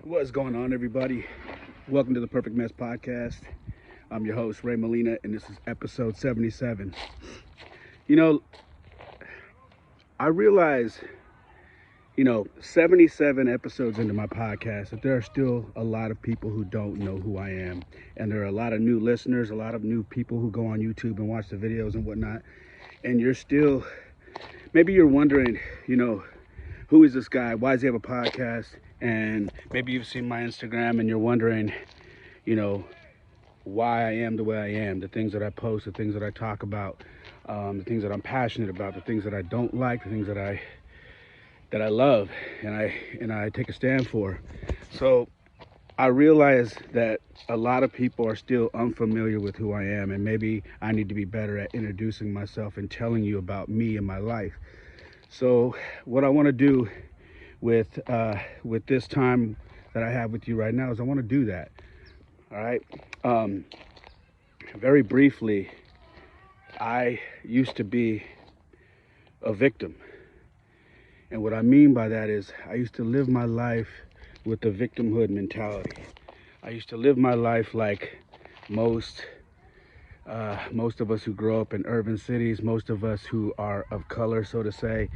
What's going on, everybody? Welcome to the Perfect Mess Podcast. I'm your host, Ray Molina, and this is episode 77. You know, I realize, 77 episodes into my podcast, that there are still a lot of people who don't know who I am. And there are a lot of new listeners, a lot of new people who go on YouTube and watch the videos and whatnot. And maybe you're wondering, who is this guy? Why does he have a podcast? And maybe you've seen my Instagram and you're wondering, why I am the way I am, the things that I post, the things that I talk about, the things that I'm passionate about, the things that I don't like, the things that I love and I take a stand for. So I realize that a lot of people are still unfamiliar with who I am, and maybe I need to be better at introducing myself and telling you about me and my life. So what I want to do with this time that I have with you right now is I want to do that. All right. Very briefly, I used to be a victim. And what I mean by that is I used to live my life with the victimhood mentality. I used to live my life like most of us who grow up in urban cities, most of us who are of color, so to say,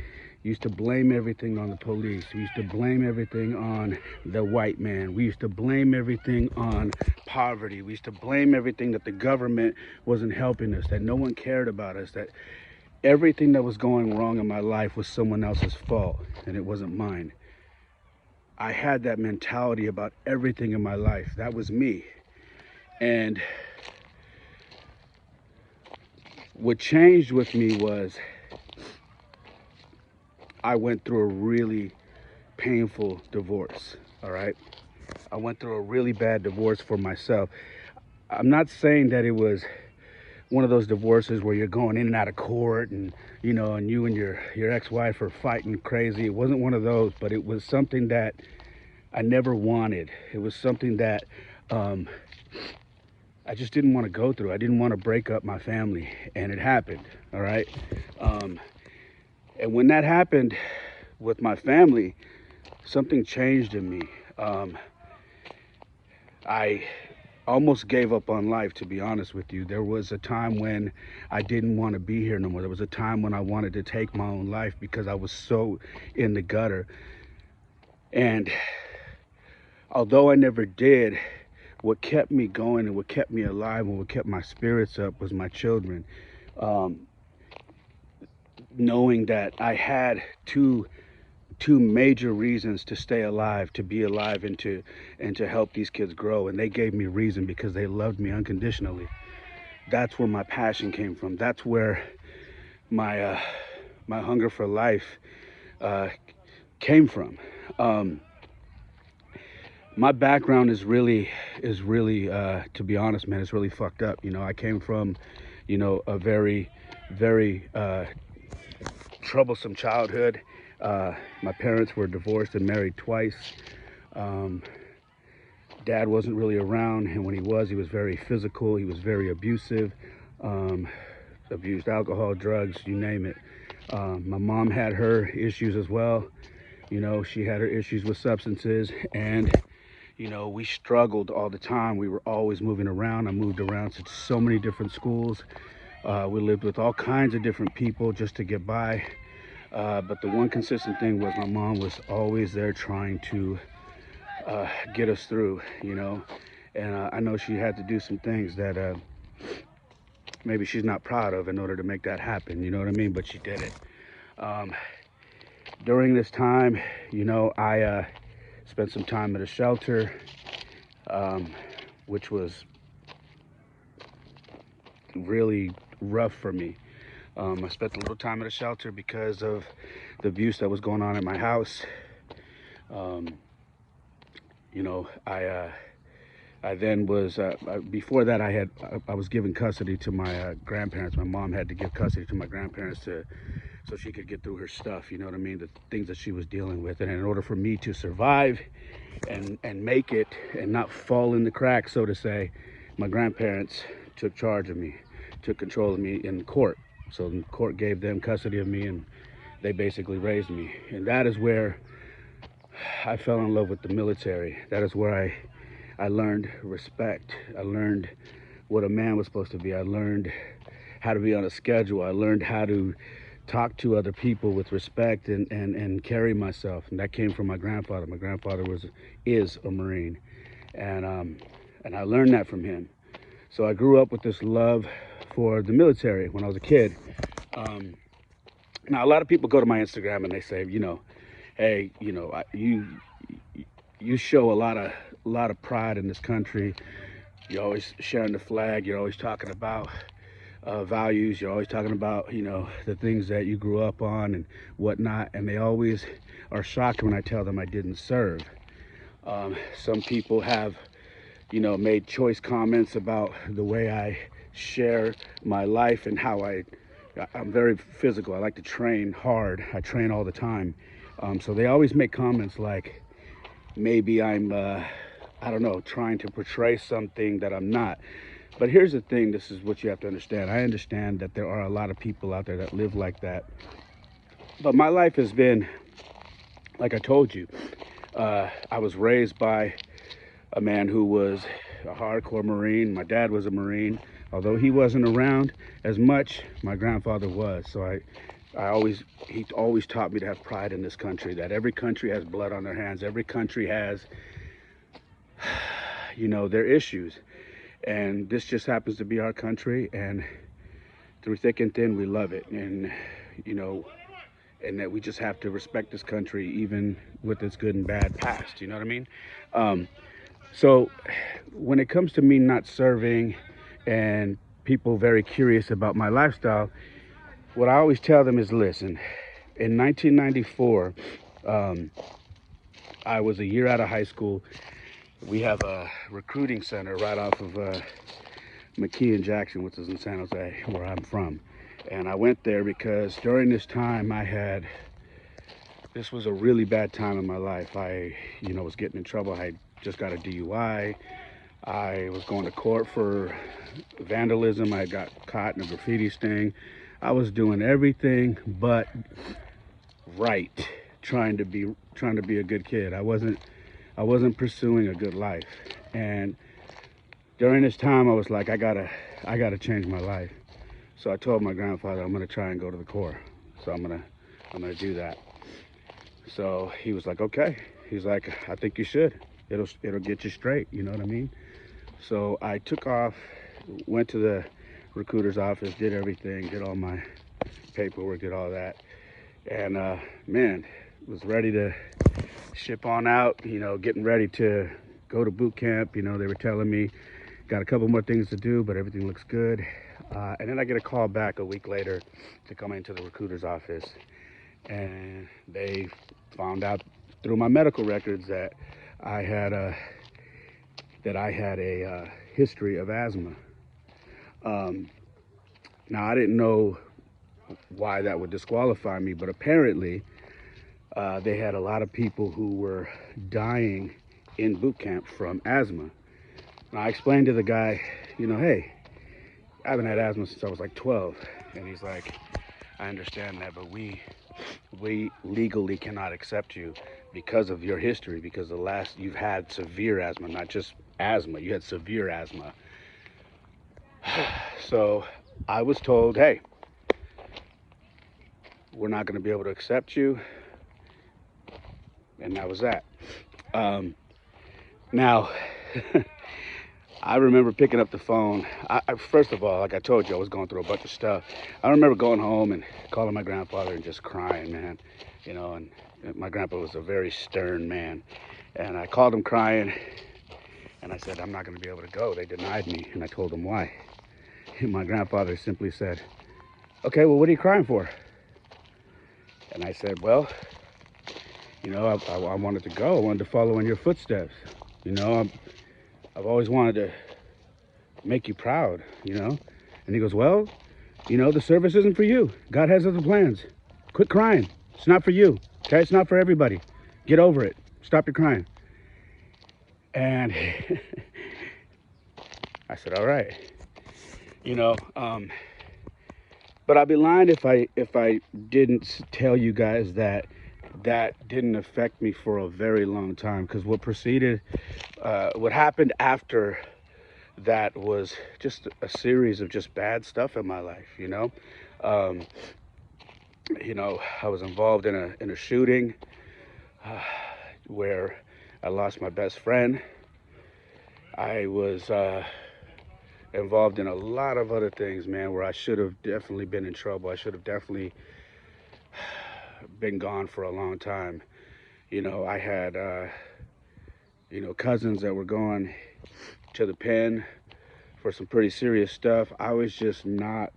used to blame everything on the police. We used to blame everything on the white man. We used to blame everything on poverty. We used to blame everything that the government wasn't helping us, that no one cared about us, that everything that was going wrong in my life was someone else's fault and it wasn't mine. I had that mentality about everything in my life. That was me. And what changed with me was I went through a really painful divorce, all right? I went through a really bad divorce for myself. I'm not saying that it was one of those divorces where you're going in and out of court and you and your ex-wife are fighting crazy. It wasn't one of those, but it was something that I never wanted. It was something that I just didn't want to go through. I didn't want to break up my family, and it happened, all right? And when that happened with my family, something changed in me. I almost gave up on life, to be honest with you. There was a time when I didn't want to be here no more. There was a time when I wanted to take my own life because I was so in the gutter. And although I never did, what kept me going and what kept me alive and what kept my spirits up was my children. Knowing that I had two major reasons to stay alive, to be alive, and to help these kids grow, and they gave me reason because they loved me unconditionally. That's where my passion came from. That's where my hunger for life came from. My background is really to be honest, man, it's really fucked up. I came from a very troublesome childhood. My parents were divorced and married twice. Dad wasn't really around, and when he was very physical. He was very abusive, abused alcohol, drugs, you name it. My mom had her issues as well. She had her issues with substances, and we struggled all the time. We were always moving around. I moved around to so many different schools. We lived with all kinds of different people just to get by. But the one consistent thing was my mom was always there trying to get us through, And I know she had to do some things that maybe she's not proud of in order to make that happen, you know what I mean? But she did it. During this time, I spent some time at a shelter, which was really rough for me. I spent a little time at a shelter because of the abuse that was going on at my house. I then was before that I was given custody to my grandparents. My mom had to give custody to my grandparents so she could get through her stuff. You know what I mean? The things that she was dealing with, and in order for me to survive and make it and not fall in the cracks, so to say, my grandparents took charge of me, took control of me in court. So the court gave them custody of me, and they basically raised me. And that is where I fell in love with the military. That is where I learned respect. I learned what a man was supposed to be. I learned how to be on a schedule. I learned how to talk to other people with respect and carry myself. And that came from my grandfather. My grandfather is a Marine. And I learned that from him. So I grew up with this love for the military when I was a kid. Um, Now, a lot of people go to my Instagram and they say, hey, you show a lot of pride in this country. You're always sharing the flag. You're always talking about values. You're always talking about, the things that you grew up on and whatnot. And they always are shocked when I tell them I didn't serve. Some people have, made choice comments about the way I share my life and how I'm very physical. I like to train hard. I train all the time. So they always make comments like maybe I'm, I don't know, trying to portray something that I'm not. But here's the thing. This is what you have to understand. I understand that there are a lot of people out there that live like that. But my life has been, like I told you, I was raised by a man who was a hardcore Marine. My dad was a Marine. Although he wasn't around as much, my grandfather was. So he always taught me to have pride in this country, that every country has blood on their hands. Every country has, their issues. And this just happens to be our country. And through thick and thin, we love it. And, and that we just have to respect this country, even with its good and bad past. You know what I mean? So when it comes to me not serving and people very curious about my lifestyle, what I always tell them is, listen, in 1994, I was a year out of high school. We have a recruiting center right off of McKee and Jackson, which is in San Jose, where I'm from. And I went there because during this time this was a really bad time in my life. I, was getting in trouble. I just got a DUI. I was going to court for vandalism. I got caught in a graffiti sting. I was doing everything but right, trying to be a good kid. I wasn't pursuing a good life. And during this time I was like, I gotta change my life. So I told my grandfather I'm gonna try and go to the Corps. So I'm gonna do that. So he was like, okay. He's like, I think you should. It'll get you straight, you know what I mean? So I took off, went to the recruiter's office, did everything, did all my paperwork, did all that. And man, was ready to ship on out, getting ready to go to boot camp. They were telling me, got a couple more things to do, but everything looks good. And then I get a call back a week later to come into the recruiter's office. And they found out through my medical records that I had a history of asthma. Now, I didn't know why that would disqualify me, but apparently they had a lot of people who were dying in boot camp from asthma. Now, I explained to the guy, hey, I haven't had asthma since I was like 12. And he's like, I understand that, but we legally cannot accept you because of your history, because you've had severe asthma, not just asthma, you had severe asthma. So I was told, hey, we're not going to be able to accept you. And that was that. Now, I remember picking up the phone. First of all, like I told you, I was going through a bunch of stuff. I remember going home and calling my grandfather and just crying, man. And my grandpa was a very stern man. And I called him crying, and I said, I'm not going to be able to go. They denied me, and I told them why. And my grandfather simply said, okay, well, what are you crying for? And I said, well, I wanted to go. I wanted to follow in your footsteps. I've always wanted to make you proud, And he goes, well, the service isn't for you. God has other plans. Quit crying. It's not for you. Okay? It's not for everybody. Get over it. Stop your crying. And I said, all right. But I'd be lying if I didn't tell you guys that that didn't affect me for a very long time, because what happened after that was just a series of just bad stuff in my life. Um, I was involved in a shooting uh, where I lost my best friend. I was involved in a lot of other things, man, where I should have definitely been in trouble. I should have definitely been gone for a long time. I had cousins that were going to the pen for some pretty serious stuff. I was just not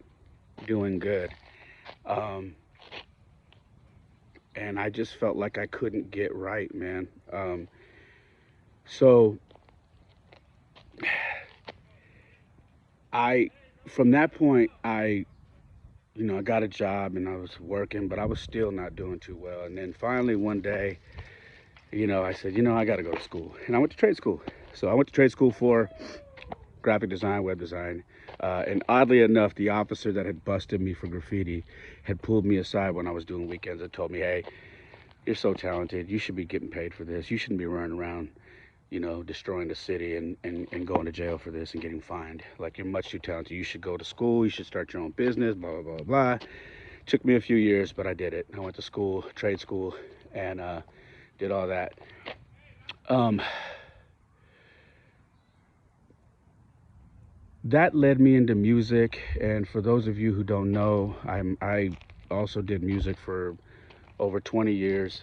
doing good. Um, and I just felt like I couldn't get right, man. So I, from that point, I got a job and I was working, but I was still not doing too well. And then finally one day, I said, I got to go to school. And I went to trade school. So I went to trade school for graphic design, web design. And oddly enough, the officer that had busted me for graffiti had pulled me aside when I was doing weekends and told me, hey, you're so talented. You should be getting paid for this. You shouldn't be running around, destroying the city and going to jail for this and getting fined. Like, you're much too talented. You should go to school. You should start your own business, blah, blah, blah, blah. Took me a few years, but I did it. I went to school, trade school, and did all that. Um, that led me into music. And for those of you who don't know, I also did music for over 20 years.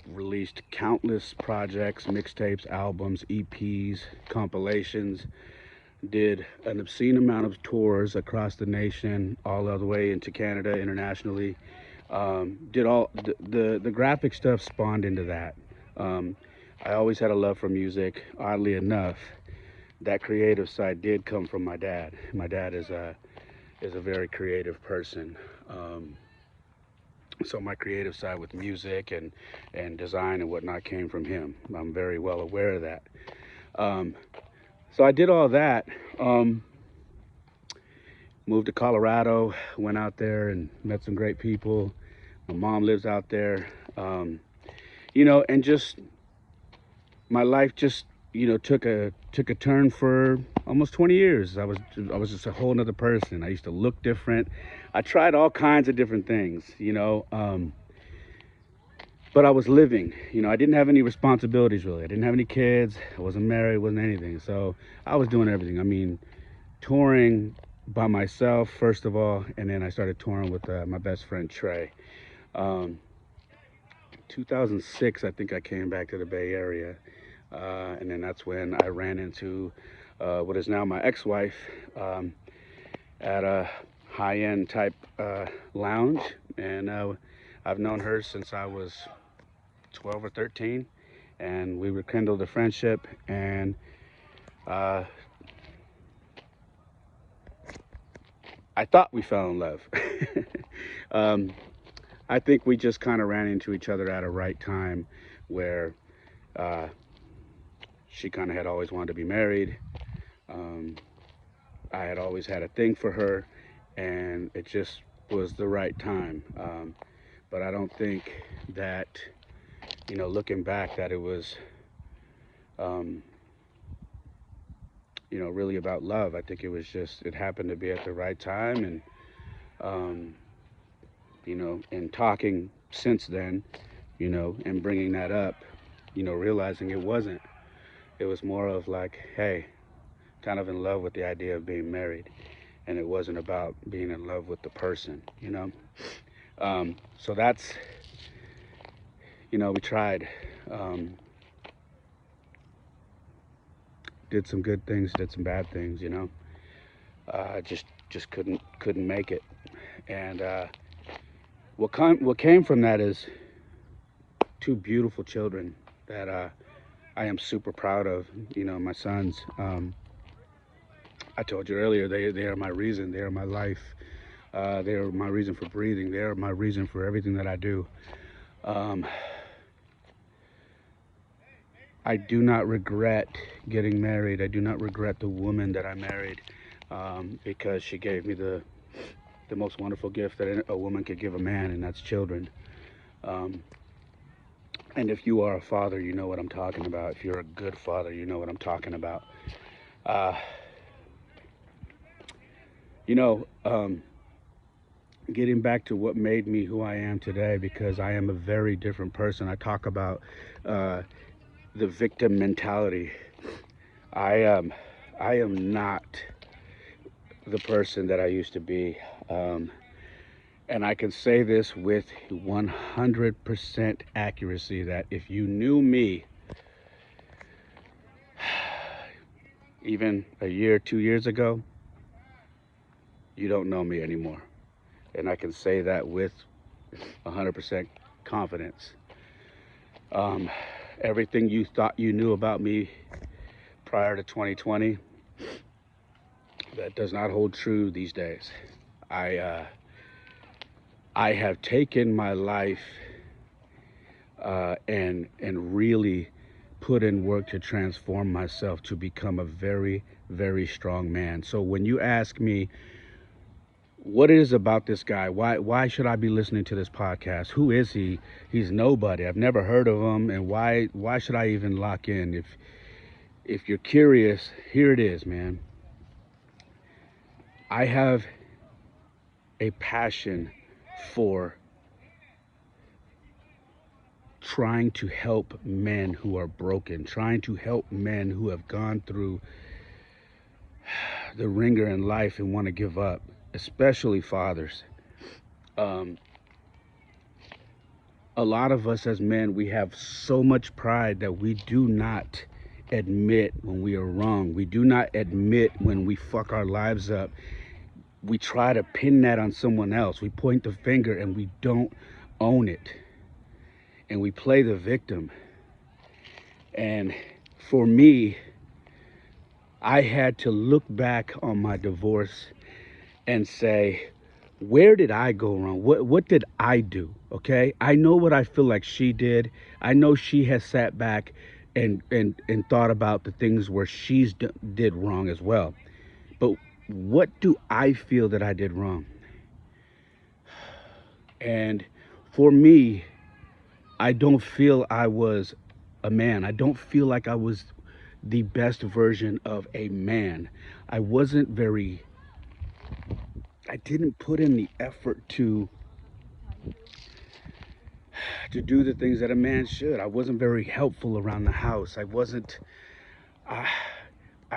Released countless projects, mixtapes, albums, EPs, compilations. Did an obscene amount of tours across the nation, all the way into Canada, internationally. Did all the graphic stuff spawned into that. I always had a love for music. Oddly enough, that creative side did come from my dad. My dad is a very creative person. So my creative side with music and design and whatnot came from him. I'm very well aware of that. Um, so I did all that. Moved to Colorado, went out there and met some great people. My mom lives out there. And just my life just took a turn for almost 20 years. I was just a whole nother person. I used to look different. I tried all kinds of different things, but I was living. I didn't have any responsibilities really. I didn't have any kids. I wasn't married, wasn't anything. So I was doing everything. I mean, touring by myself first of all, and then I started touring with my best friend Trey. Um, 2006, I think I came back to the Bay Area, and then that's when I ran into what is now my ex-wife at a high-end type lounge, and I've known her since I was 12 or 13, and we rekindled a friendship, and uh, I thought we fell in love. um, I think we just kind of ran into each other at a right time, where uh, she kind of had always wanted to be married. Um, I had always had a thing for her, and it just was the right time. But I don't think that, looking back, that it was, um, really about love. I think it was just, it happened to be at the right time. And, um, and talking since then, and bringing that up, realizing it wasn't. It was more of like, hey, kind of in love with the idea of being married. And it wasn't about being in love with the person. So that's, we tried. Um, did some good things, did some bad things. Just couldn't make it. And what came from that is two beautiful children that I am super proud of. My sons. I told you earlier, they are my reason. They are my life. They are my reason for breathing. They are my reason for everything that I do. Um, I do not regret getting married. I do not regret the woman that I married, because she gave me the most wonderful gift that a woman could give a man, and that's children. Um, and if you are a father, you know what I'm talking about. If you're a good father, you know what I'm talking about. Uh, you know, getting back to what made me who I am today, because I am a very different person. I talk about uh, the victim mentality. I I am not the person that I used to be. Um, and I can say this with 100% accuracy that if you knew me even a year, 2 years ago, you don't know me anymore. And I can say that with 100% confidence. Um, Everything you thought you knew about me prior to 2020, that does not hold true these days. I, uh, I have taken my life and really put in work to transform myself to become a very, very strong man. So when you ask me what it is about this guy, why should I be listening to this podcast? Who is he? He's nobody. I've never heard of him, and why should I even lock in? If you're curious, here it is, man. I have a passion for trying to help men who are broken, trying to help men who have gone through the ringer in life and want to give up, especially fathers. Um, a lot of us as men, we have so much pride that we do not admit when we are wrong. We do not admit when we fuck our lives up. We try to pin that on someone else. We point the finger and we don't own it. And we play the victim. And for me, I had to look back on my divorce and say, where did I go wrong? What did I do? Okay, I know what I feel like she did. I know she has sat back and thought about the things where did wrong as well. But what do I feel that I did wrong? And for me, I don't feel I was a man. I don't feel like I was the best version of a man. I wasn't very I didn't put in the effort to do the things that a man should. I wasn't very helpful around the house. I wasn't. Uh,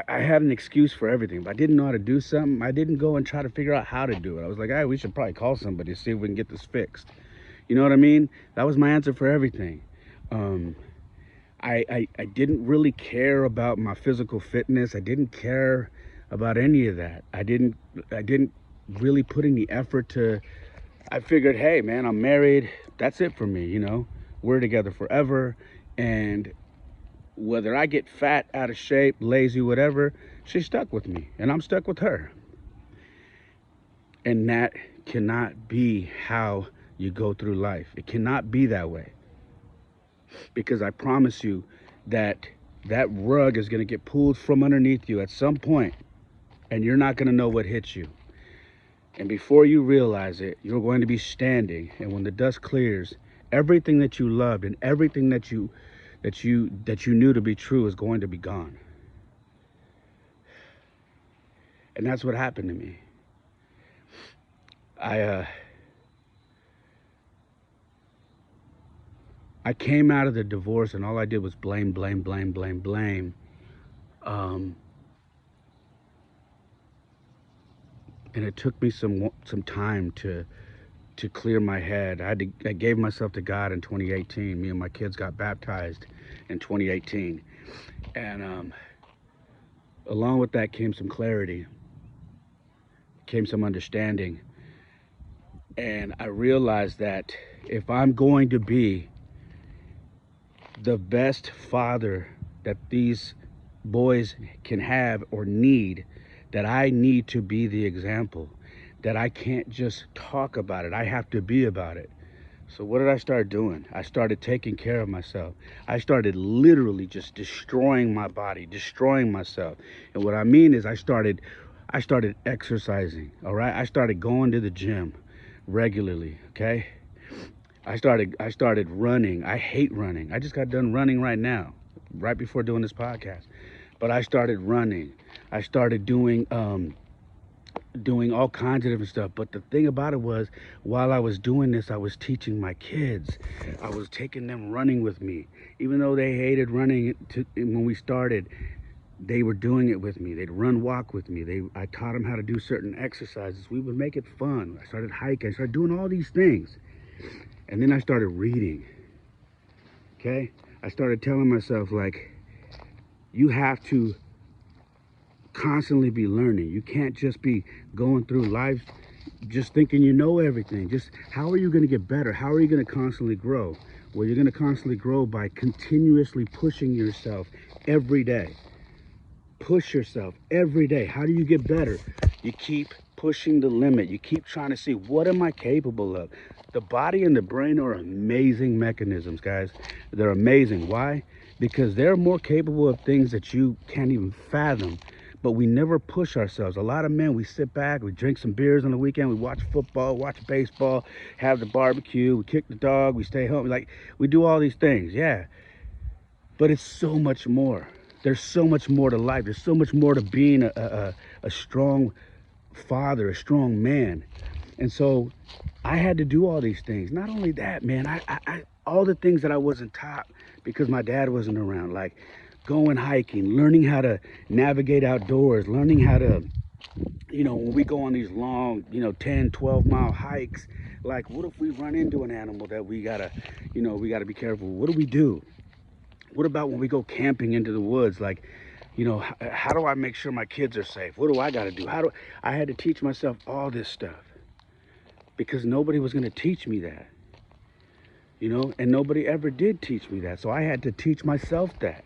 I had an excuse for everything. If I didn't know how to do something, I didn't go and try to figure out how to do it. I was like, hey, we should probably call somebody to see if we can get this fixed. You know what I mean? That was my answer for everything. Um, I didn't really care about my physical fitness. I didn't care about any of that. I didn't really put in the effort to. I figured, hey, man, I'm married. That's it for me, you know. We're together forever. And whether I get fat, out of shape, lazy, whatever, she's stuck with me. And I'm stuck with her. And that cannot be how you go through life. It cannot be that way. Because I promise you that that rug is going to get pulled from underneath you at some point, and you're not going to know what hit you. And before you realize it, you're going to be standing, and when the dust clears, everything that you loved and everything that you knew to be true is going to be gone. And that's what happened to me. I I came out of the divorce and all I did was blame, blame, blame, blame, blame. Um, and it took me some time to clear my head. I gave myself to God in 2018. Me and my kids got baptized in 2018, and along with that came some clarity, came some understanding, and I realized that if I'm going to be the best father that these boys can have or need, that I need to be the example, that I can't just talk about it, I have to be about it. So what did I start doing? I started taking care of myself. I started literally just destroying my body, destroying myself. And what I mean is I started exercising, all right? I started going to the gym regularly, okay? I started running. I hate running. I just got done running right now, right before doing this podcast. But I started running. I started doing all kinds of different stuff. But the thing about it was, while I was doing this, I was teaching my kids. I was taking them running with me. Even though they hated running when we started, they were doing it with me. They'd run, walk with me. I taught them how to do certain exercises. We would make it fun. I started hiking. I started doing all these things. And then I started reading. Okay? I started telling myself, like, you have to constantly be learning. You can't just be going through life just thinking you know everything. Just how are you going to get better? How are you going to constantly grow? Well, you're going to constantly grow by continuously pushing yourself every day. Push yourself every day. How do you get better? You keep pushing the limit. You keep trying to see, what am I capable of? The body and the brain are amazing mechanisms, guys. They're amazing. Why? Because they're more capable of things that you can't even fathom. But we never push ourselves. A lot of men, we sit back, we drink some beers on the weekend, we watch football, watch baseball, have the barbecue, we kick the dog, we stay home. Like, we do all these things, yeah. But it's so much more. There's so much more to life. There's so much more to being a strong father, a strong man. And so I had to do all these things. Not only that, man, I all the things that I wasn't taught because my dad wasn't around, like going hiking, learning how to navigate outdoors, learning how to, when we go on these long, 10, 12-mile hikes, like, what if we run into an animal that we gotta be careful? What do we do? What about when we go camping into the woods? Like, how do I make sure my kids are safe? What do I got to do? I had to teach myself all this stuff because nobody was going to teach me that, and nobody ever did teach me that. So I had to teach myself that.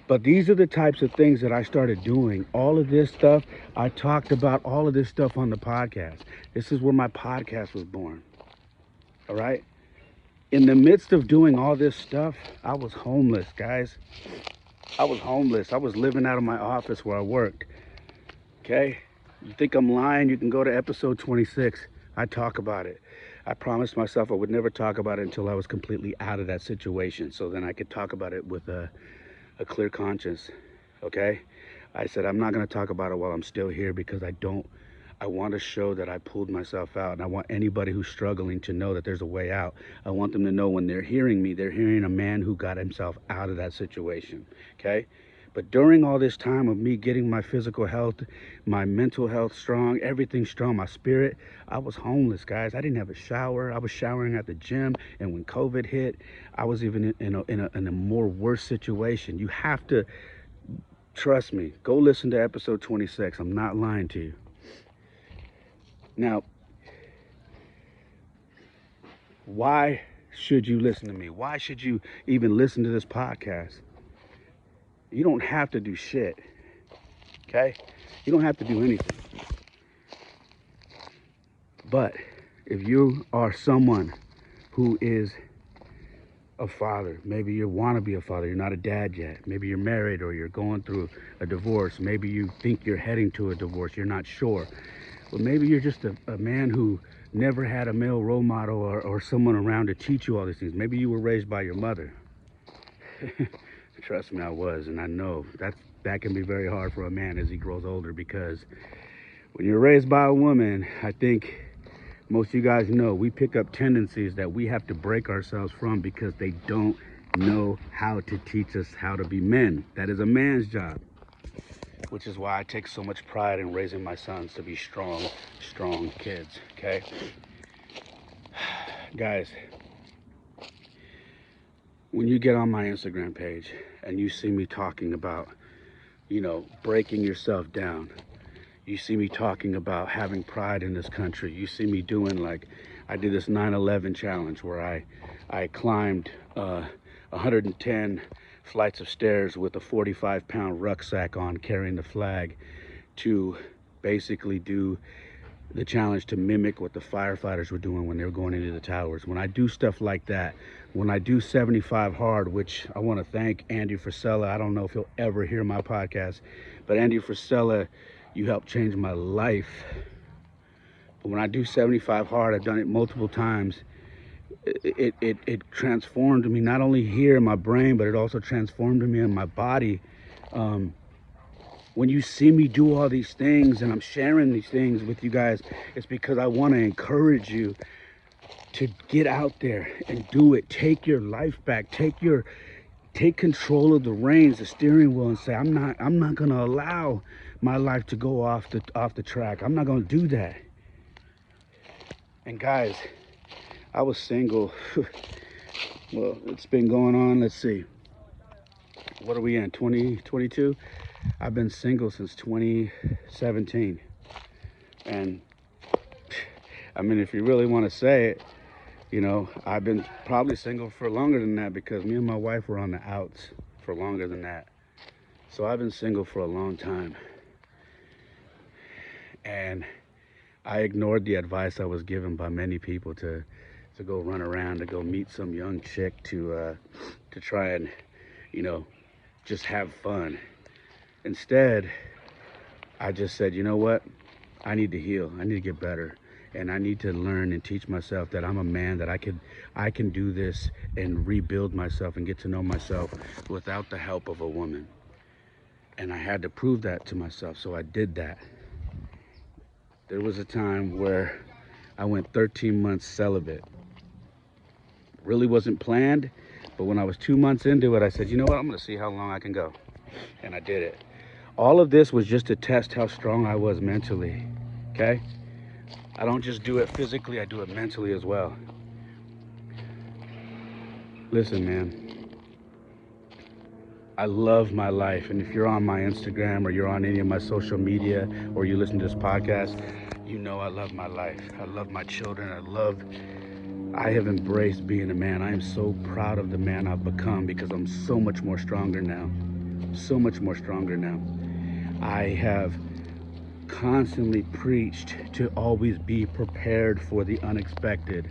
But these are the types of things that I started doing. All of this stuff, I talked about all of this stuff on the podcast. This is where my podcast was born. All right? In the midst of doing all this stuff, I was homeless, guys. I was homeless. I was living out of my office where I worked. Okay? You think I'm lying? You can go to episode 26. I talk about it. I promised myself I would never talk about it until I was completely out of that situation, so then I could talk about it with a clear conscience. Okay? I said I'm not going to talk about it while I'm still here because I want to show that I pulled myself out, and I want anybody who's struggling to know that there's a way out. I want them to know when they're hearing me, they're hearing a man who got himself out of that situation, okay? But during all this time of me getting my physical health, my mental health strong, everything strong, my spirit, I was homeless, guys. I didn't have a shower. I was showering at the gym, and when COVID hit, I was even in a more worse situation. You have to trust me. Go listen to episode 26. I'm not lying to you. Now, why should you listen to me? Why should you even listen to this podcast? You don't have to do shit, okay? You don't have to do anything. But if you are someone who is a father, maybe you want to be a father, you're not a dad yet, maybe you're married or you're going through a divorce, maybe you think you're heading to a divorce, you're not sure. Well, maybe you're just a man who never had a male role model or someone around to teach you all these things. Maybe you were raised by your mother. Trust me, I was, and I know that can be very hard for a man as he grows older, because when you're raised by a woman, I think most of you guys know, we pick up tendencies that we have to break ourselves from because they don't know how to teach us how to be men. That is a man's job. Which is why I take so much pride in raising my sons to be strong kids, okay? Guys, when you get on my Instagram page and you see me talking about, breaking yourself down, you see me talking about having pride in this country, you see me doing, like, I did this 9/11 challenge where I climbed 110 flights of stairs with a 45-pound rucksack on, carrying the flag, to basically do the challenge to mimic what the firefighters were doing when they were going into the towers. When I do stuff like that, when I do 75 hard, which I want to thank Andy Frisella. I don't know if he'll ever hear my podcast, but Andy Frisella, you helped change my life. But when I do 75 hard, I've done it multiple times. it transformed me, not only here in my brain, but it also transformed me in my body. Um, when you see me do all these things and I'm sharing these things with you guys, it's because I want to encourage you to get out there and do it. Take your life back. Take control of the reins, the steering wheel, and say, I'm not gonna allow my life to go off the track. I'm not gonna do that. And guys, I was single. Well, it's been going on, let's see. What are we in? 2022? I've been single since 2017. And I mean, if you really want to say it, you know, I've been probably single for longer than that because me and my wife were on the outs for longer than that. So I've been single for a long time. And I ignored the advice I was given by many people to go run around, to go meet some young chick to try and, you know, just have fun. Instead, I just said, you know what? I need to heal. I need to get better. And I need to learn and teach myself that I'm a man, that I can do this and rebuild myself and get to know myself without the help of a woman. And I had to prove that to myself, so I did that. There was a time where I went 13 months celibate. Really wasn't planned, but when I was 2 months into it, I said, you know what, I'm gonna see how long I can go. And I did it. All of this was just to test how strong I was mentally, okay? I don't just do it physically, I do it mentally as well. Listen, man, I love my life. And if you're on my Instagram or you're on any of my social media or you listen to this podcast, you know I love my life. I love my children. I have embraced being a man. I am so proud of the man I've become because I'm so much more stronger now. So much more stronger now. I have constantly preached to always be prepared for the unexpected,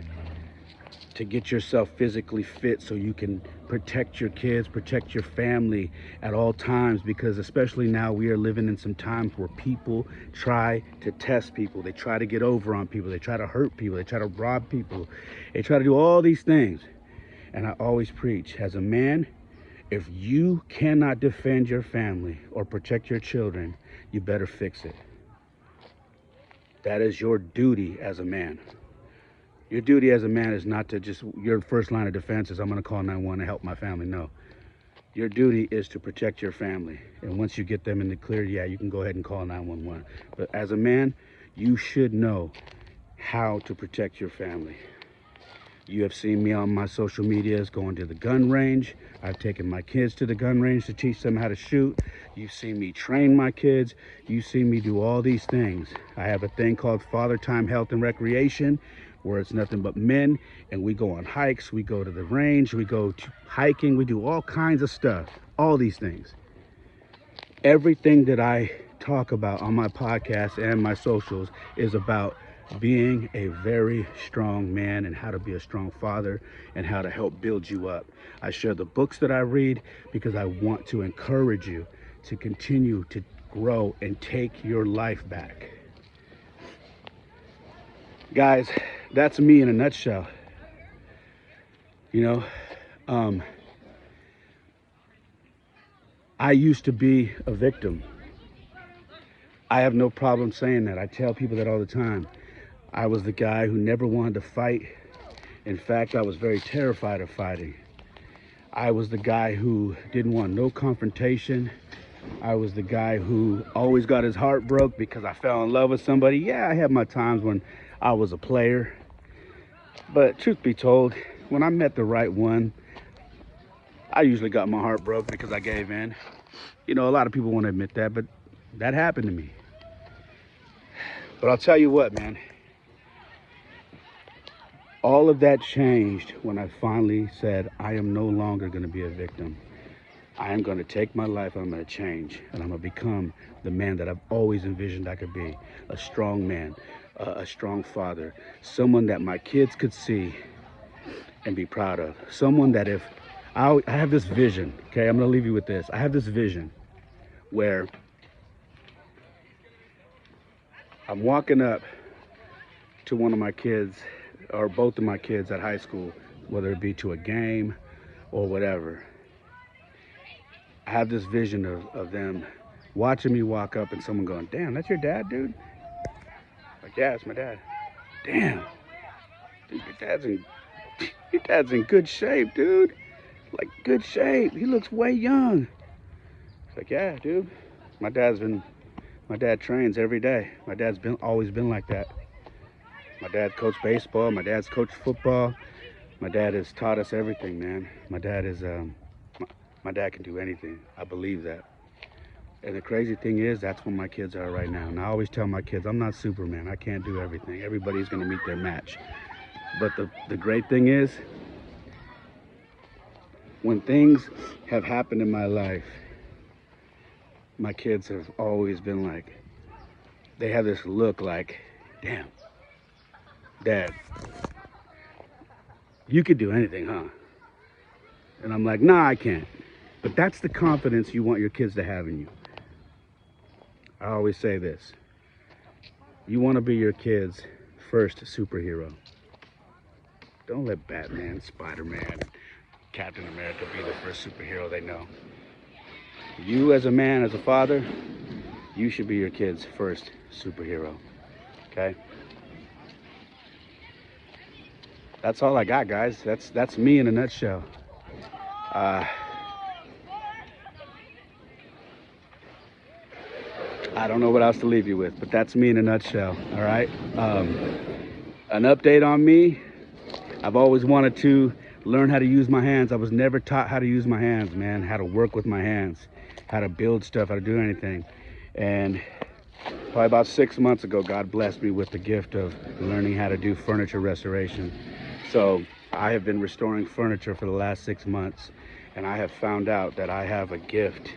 to get yourself physically fit so you can protect your kids, protect your family at all times, because especially now we are living in some times where people try to test people, they try to get over on people, they try to hurt people, they try to rob people, they try to do all these things. And I always preach, as a man, if you cannot defend your family or protect your children, you better fix it. That is your duty as a man. Your duty as a man is not to just, your first line of defense is I'm going to call 911 to help my family. No. Your duty is to protect your family. And once you get them in the clear, yeah, you can go ahead and call 911. But as a man, you should know how to protect your family. You have seen me on my social medias going to the gun range. I've taken my kids to the gun range to teach them how to shoot. You've seen me train my kids. You've seen me do all these things. I have a thing called Father Time Health and Recreation, where it's nothing but men, and we go on hikes, we go to the range, we go to hiking, we do all kinds of stuff, all these things. Everything that I talk about on my podcast and my socials is about being a very strong man and how to be a strong father and how to help build you up. I share the books that I read because I want to encourage you to continue to grow and take your life back. Guys, that's me in a nutshell. You know, I used to be a victim. I have no problem saying that. I tell people that all the time. I was the guy who never wanted to fight. In fact, I was very terrified of fighting. I was the guy who didn't want no confrontation. I was the guy who always got his heart broke because I fell in love with somebody. Yeah, I had my times when I was a player. But truth be told, when I met the right one, I usually got my heart broke because I gave in. You know, a lot of people won't admit that, but that happened to me. But I'll tell you what, man. All of that changed when I finally said, I am no longer going to be a victim. I am going to take my life, I'm going to change, and I'm going to become the man that I've always envisioned I could be. A strong man, a strong father, someone that my kids could see and be proud of. Someone that if I have this vision, okay, I'm going to leave you with this. I have this vision where I'm walking up to one of my kids, or both of my kids at high school. whether it be to a game or whatever. I have this vision of them watching me walk up and someone going, damn, that's your dad, dude? Like, yeah, it's my dad. Damn, dude, your dad's in good shape, dude. Like, good shape. He looks way young. It's like, yeah, dude. My dad trains every day. My dad's always been like that. My dad coached baseball. My dad's coached football. My dad has taught us everything, man. My dad can do anything. I believe that. And the crazy thing is, that's what my kids are right now. And I always tell my kids, I'm not Superman. I can't do everything. Everybody's going to meet their match. But the great thing is, when things have happened in my life, my kids have always been like, they have this look like, damn, Dad, you could do anything, huh? And I'm like, nah, I can't. But that's the confidence you want your kids to have in you. I always say this. You want to be your kid's first superhero. Don't let Batman, Spider-Man, Captain America be the first superhero they know. You as a man, as a father, you should be your kid's first superhero. Okay? That's all I got, guys. That's me in a nutshell. I don't know what else to leave you with, but that's me in a nutshell. All right. An update on me. I've always wanted to learn how to use my hands. I was never taught how to use my hands, man. How to work with my hands, how to build stuff, how to do anything. And probably about 6 months ago, God blessed me with the gift of learning how to do furniture restoration. So I have been restoring furniture for the last 6 months, and I have found out that I have a gift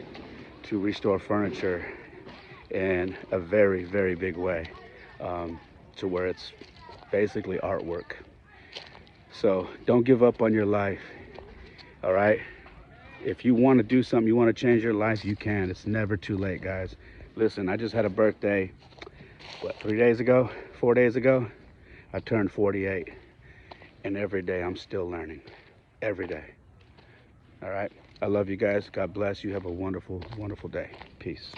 to restore furniture in a very, very big way, to where it's basically artwork. So don't give up on your life, all right? If you want to do something, you want to change your life, you can. It's never too late, guys. Listen, I just had a birthday, 3 days ago, 4 days ago? I turned 48, and every day I'm still learning, every day, all right? I love you guys. God bless you. Have a wonderful, wonderful day. Peace.